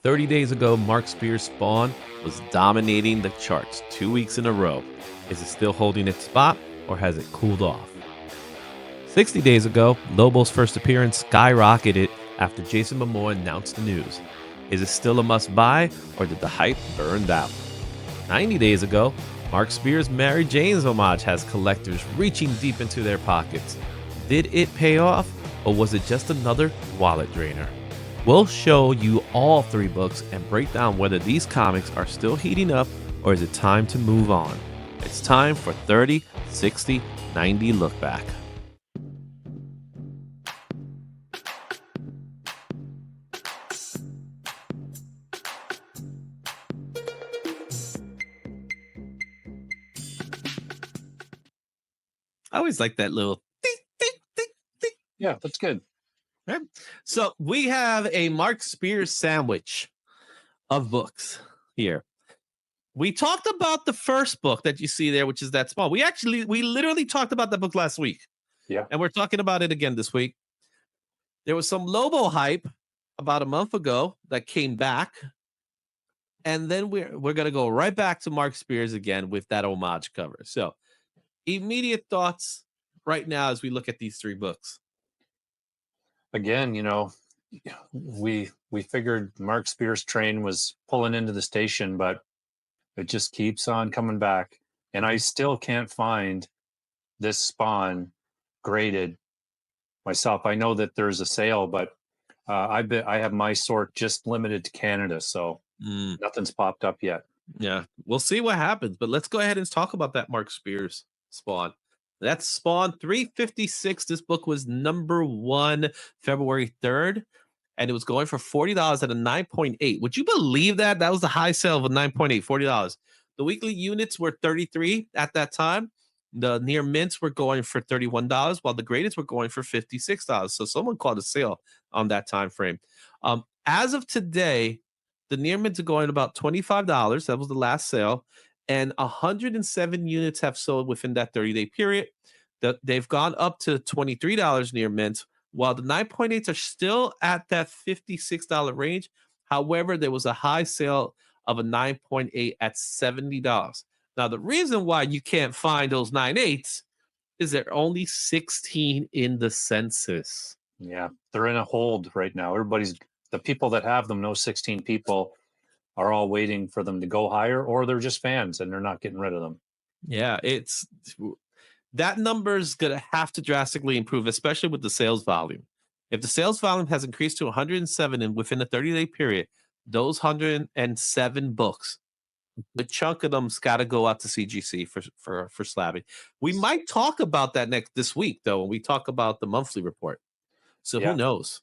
30 days ago, Mark Spears' Spawn was dominating the charts 2 weeks in a row. Is it still holding its spot, or has it cooled off? 60 days ago, Lobo's first appearance skyrocketed after Jason Momoa announced the news. Is it still a must-buy, or did the hype burn out? 90 days ago, Mark Spears' Mary Jane Homage has collectors reaching deep into their pockets. Did it pay off, or was it just another wallet drainer? We'll show you all 3 books and break down whether these comics are still heating up, or is it time to move on. It's time for 30, 60, 90 Look Back. I always like that little ding, ding, ding, ding. Yeah, that's good. Right? So we have a Mark Spears sandwich of books here. We talked about the first book that you see there, which is that Spawn. We literally talked about that book last week. Yeah. And we're talking about it again this week. There was some Lobo hype about a month ago that came back. And then we're going to go right back to Mark Spears again with that homage cover. So immediate thoughts right now as we look at these 3 books. Again, we figured Mark Spears' train was pulling into the station, but it just keeps on coming back. And I still can't find this Spawn graded myself. I know that there's a sale, but I have my sort just limited to Canada, so nothing's popped up yet. Yeah, we'll see what happens, but let's go ahead and talk about that Mark Spears Spawn. That's Spawn 356. This book was number 1 February 3rd, and it was going for $40 at a 9.8. Would you believe that? That was the high sale of a 9.8, $40. The weekly units were 33 at that time. The near mints were going for $31, while the graded were going for $56. So someone called a sale on that time frame. As of today, the near mints are going about $25. That was the last sale. And 107 units have sold within that 30-day period. They've gone up to $23 near mint, while the 9.8s are still at that $56 range. However, there was a high sale of a 9.8 at $70. Now, the reason why you can't find those 9.8s is there are only 16 in the census. Yeah, they're in a hold right now. The people that have them, those 16 people, are all waiting for them to go higher, or they're just fans and they're not getting rid of them. Yeah, that number is going to have to drastically improve, especially with the sales volume. If the sales volume has increased to 107 and within a 30-day period, those 107 books, the chunk of them's got to go out to CGC for slabbing. We might talk about that this week, though, when we talk about the monthly report. So Who knows?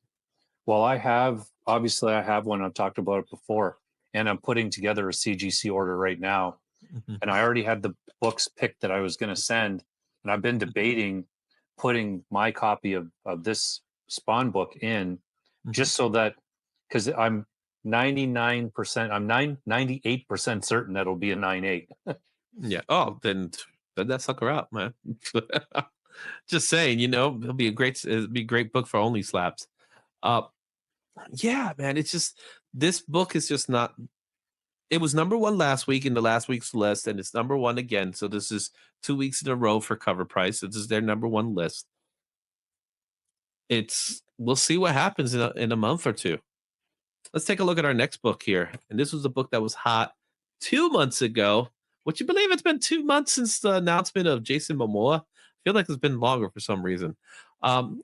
Well, I have one. I've talked about it before, and I'm putting together a CGC order right now. Mm-hmm. And I already had the books picked that I was going to send, and I've been debating putting my copy of this Spawn book in, just so that, because I'm 98% certain that'll be a 9.8. Yeah. Oh, then that sucker out, man. Just saying, it'll be a great book for only slabs. Yeah, man. It's just, this book is just not. It was number 1 last week in the last week's list, and it's number 1 again. So this is 2 weeks in a row for cover price. This is their number 1 list. We'll see what happens in a month or 2. Let's take a look at our next book here. And this was a book that was hot 2 months ago. Would you believe it's been 2 months since the announcement of Jason Momoa? I feel like it's been longer for some reason.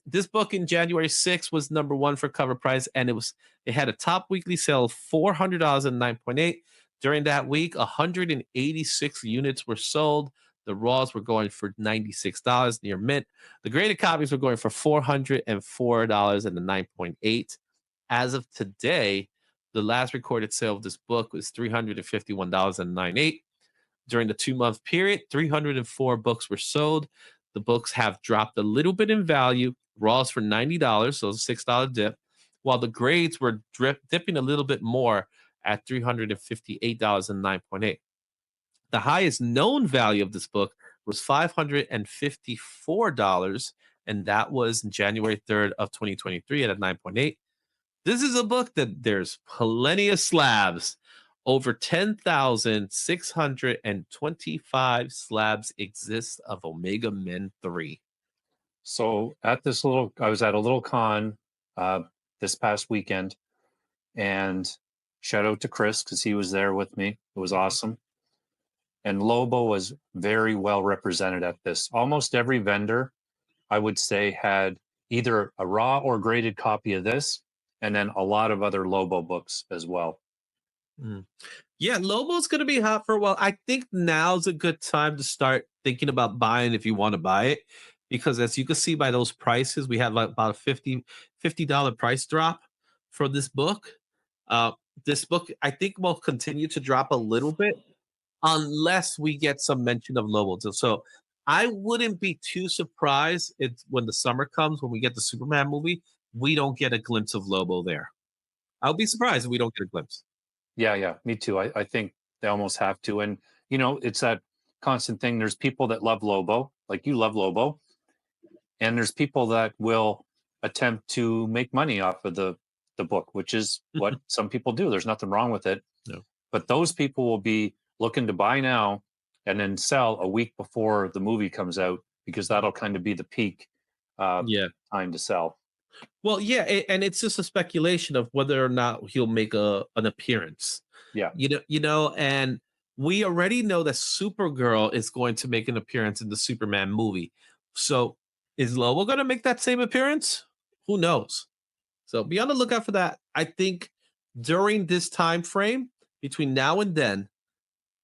This book in January 6th was number 1 for cover price, and it had a top weekly sale of $400 and 9.8. During that week, 186 units were sold. The raws were going for $96 near mint. The graded copies were going for $404 and the 9.8. As of today, the last recorded sale of this book was $351 and 9.8. During the 2-month period, 304 books were sold. The books have dropped a little bit in value. Raws for $90, so a $6 dip, while the grades were dipping a little bit more at $358 and 9.8. The highest known value of this book was $554, and that was January 3rd of 2023 at a 9.8. This is a book that there's plenty of slabs. Over 10,625 slabs exist of Omega Men 3. So at this little, I was at a little con uh, this past weekend, and shout out to Chris because he was there with me. It was awesome. And Lobo was very well represented at this. Almost every vendor, I would say, had either a raw or graded copy of this, and then a lot of other Lobo books as well. Mm. Yeah, Lobo's going to be hot for a while. I think now's a good time to start thinking about buying if you want to buy it. Because as you can see by those prices, we have like about a $50 price drop for this book. Uh, this book, I think, will continue to drop a little bit unless we get some mention of Lobo. So I wouldn't be too surprised if when the summer comes, when we get the Superman movie, we don't get a glimpse of Lobo there. I'll be surprised if we don't get a glimpse. Yeah, me too. I think they almost have to. And, it's that constant thing. There's people that love Lobo, like you love Lobo, and there's people that will attempt to make money off of the book, which is what some people do. There's nothing wrong with it. No. But those people will be looking to buy now and then sell a week before the movie comes out because that'll kind of be the peak Yeah. time to sell. Well, yeah, and it's just a speculation of whether or not he'll make an appearance. Yeah. And we already know that Supergirl is going to make an appearance in the Superman movie. So is Lobo going to make that same appearance? Who knows? So be on the lookout for that. I think during this time frame between now and then,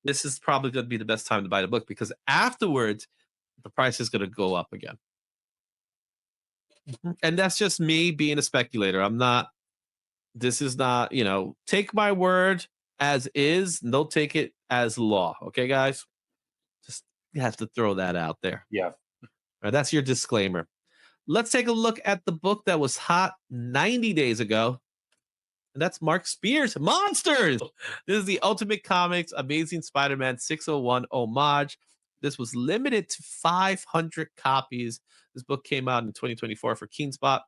this is probably going to be the best time to buy the book because afterwards, the price is going to go up again. And that's just me being a speculator. This is not, take my word as is. Don't take it as law. Okay, guys? Just you have to throw that out there. Yeah. All right, that's your disclaimer. Let's take a look at the book that was hot 90 days ago. And that's Mark Spears, Monsters. This is the Ultimate Comics Amazing Spider-Man 601 homage. This was limited to 500 copies. This book came out in 2024 for Keenspot.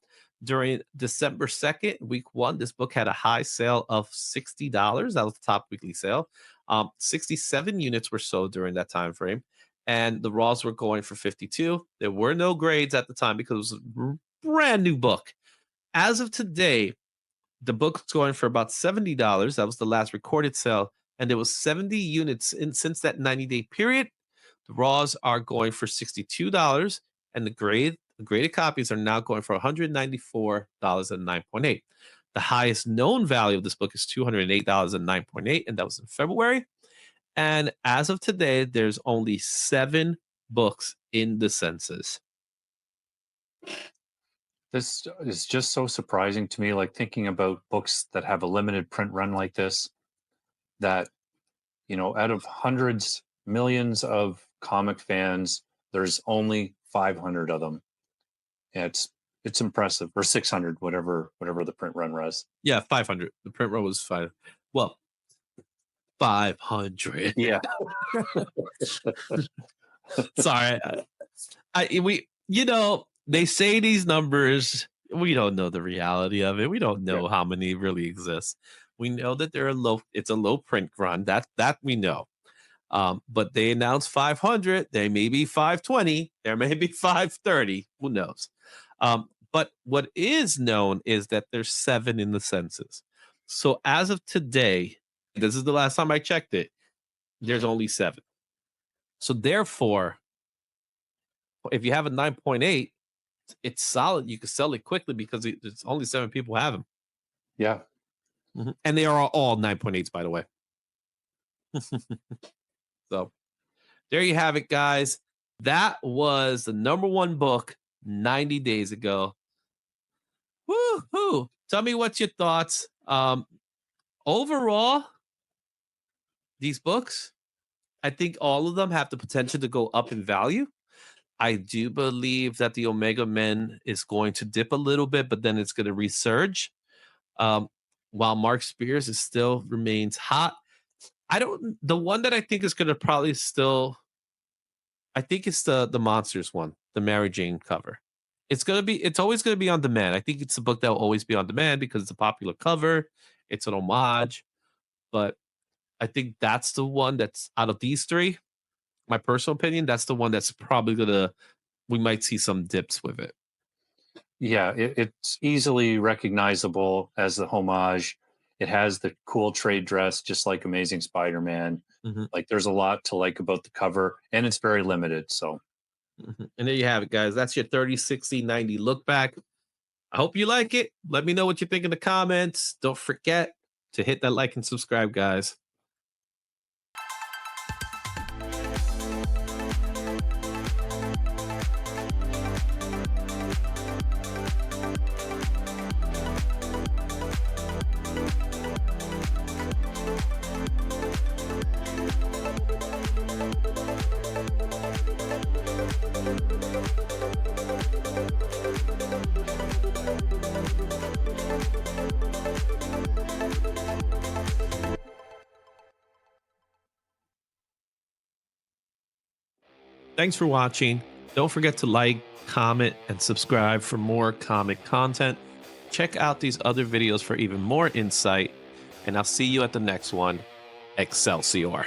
During December 2nd, week 1, this book had a high sale of $60. That was the top weekly sale. 67 units were sold during that time frame. And the raws were going for 52. There were no grades at the time because it was a brand new book. As of today, the book's going for about $70. That was the last recorded sale. And there was 70 units since that 90-day period. The raws are going for $62, and the graded copies are now going for $194.09. The highest known value of this book is $208.09, and that was in February. And as of today, there's only 7 books in the census. This is just so surprising to me, like thinking about books that have a limited print run like this, that, out of hundreds, millions of comic fans, there's only 500 of them. Yeah, it's impressive. Or 600, whatever the print run was. Yeah, 500. The print run was 5. Well, 500. Yeah. Sorry. They say these numbers. We don't know the reality of it. We don't know how many really exist. We know that it's a low print run. That we know. But they announced 500. There may be 520. There may be 530. Who knows? But what is known is that there's 7 in the census. So as of today, this is the last time I checked it, there's only 7. So therefore, if you have a 9.8, it's solid. You can sell it quickly because it's only 7 people have them. Yeah. Mm-hmm. And they are all 9.8s, by the way. So there you have it, guys. That was the number 1 book 90 days ago. Woo-hoo. Tell me what's your thoughts. Overall, these books, I think all of them have the potential to go up in value. I do believe that the Omega Men is going to dip a little bit, but then it's going to resurge. While Mark Spears still remains hot. The one that I think is going to probably still, I think it's the Monsters one, the Mary Jane cover. it's always gonna be on demand. I think it's a book that will always be on demand because it's a popular cover, it's an homage, but I think that's the one that's out of these 3, my personal opinion, that's the one that's probably gonna we might see some dips with it. Yeah, it's easily recognizable as the homage. It has the cool trade dress, just like Amazing Spider-Man. Mhm, Like, there's a lot to like about the cover, and it's very limited. So, mhm. And there you have it, guys. That's your 30, 60, 90 look back. I hope you like it. Let me know what you think in the comments. Don't forget to hit that like and subscribe, guys. Thanks for watching. Don't forget to like, comment, and subscribe for more comic content. Check out these other videos for even more insight, and I'll see you at the next one. Excelsior.